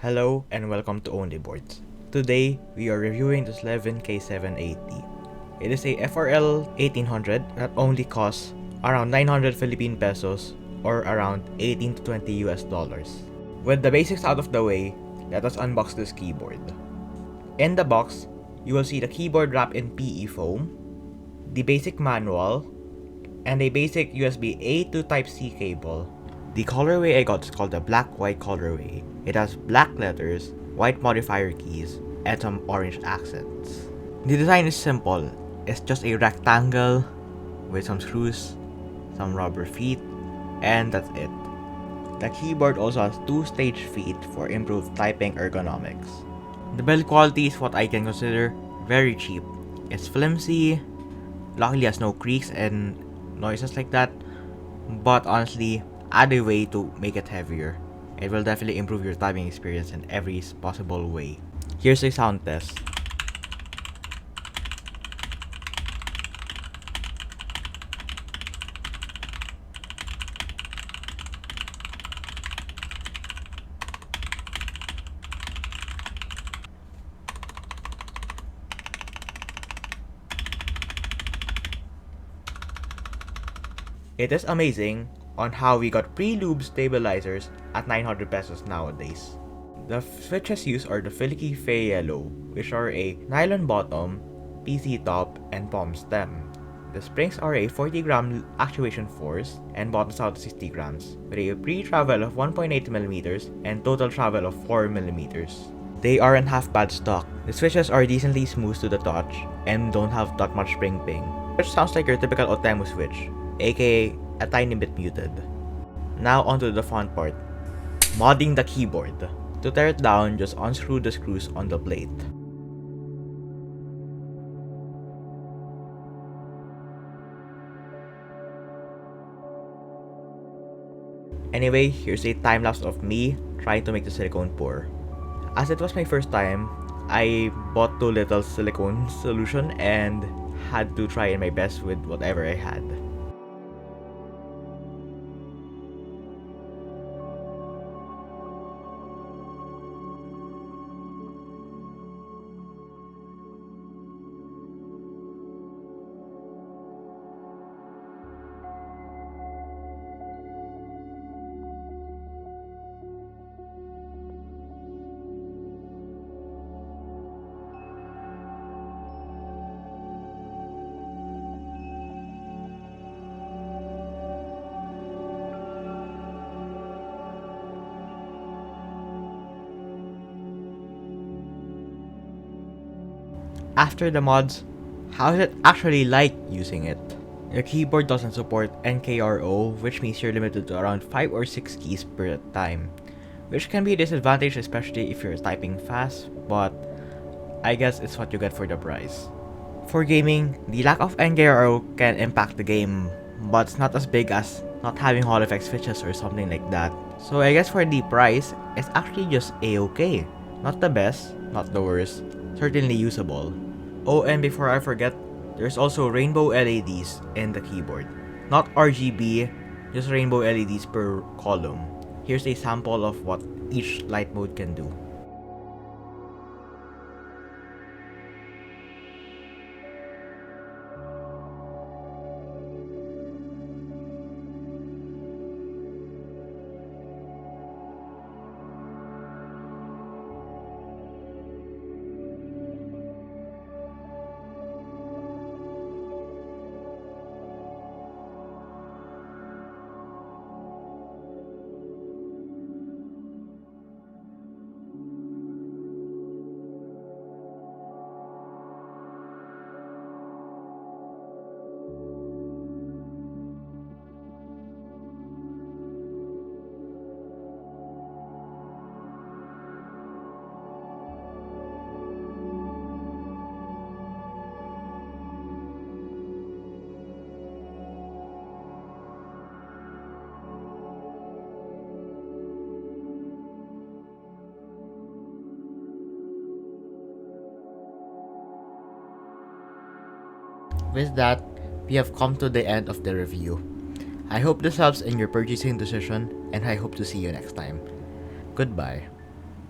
Hello and welcome to Only Boards. Today, we are reviewing this Leaven K780. It is a FRL 1800 that only costs around 900 Philippine pesos or around 18 to 20 US dollars. With the basics out of the way, let us unbox this keyboard. In the box, you will see the keyboard wrapped in PE foam, the basic manual, and a basic USB-A to Type-C cable. The colorway I got is called the black-white colorway. It has black letters, white modifier keys, and some orange accents. The design is simple. It's just a rectangle with some screws, some rubber feet, and that's it. The keyboard also has two stage feet for improved typing ergonomics. The build quality is what I can consider very cheap. It's flimsy, luckily has no creaks and noises like that, but honestly, add a way to make it heavier. It will definitely improve your typing experience in every possible way. Here's a sound test. It is amazing on how we got pre-lube stabilizers at 900 pesos nowadays. The switches used are the Leaven K780, which are a nylon bottom, PC top, and palm stem. The springs are a 40-gram actuation force and bottoms out to 60 grams, with a pre-travel of 1.8mm and total travel of 4mm. They aren't half bad stock. The switches are decently smooth to the touch and don't have that much spring ping, which sounds like your typical Otemu switch, aka a tiny bit muted. Now onto the fun part, modding the keyboard. To tear it down, just unscrew the screws on the plate. Anyway, here's a time lapse of me trying to make the silicone pour. As it was my first time, I bought too little silicone solution and had to try my best with whatever I had. After the mods, how is it actually like using it? Your keyboard doesn't support NKRO, which means you're limited to around 5 or 6 keys per time, which can be a disadvantage especially if you're typing fast, but I guess it's what you get for the price. For gaming, the lack of NKRO can impact the game, but it's not as big as not having Hall effect switches or something like that. So I guess for the price, it's actually just a-okay. Not the best, not the worst, certainly usable. Oh, and before I forget, there's also rainbow LEDs in the keyboard. Not RGB, just rainbow LEDs per column. Here's a sample of what each light mode can do. With that, we have come to the end of the review. I hope this helps in your purchasing decision, and I hope to see you next time. Goodbye.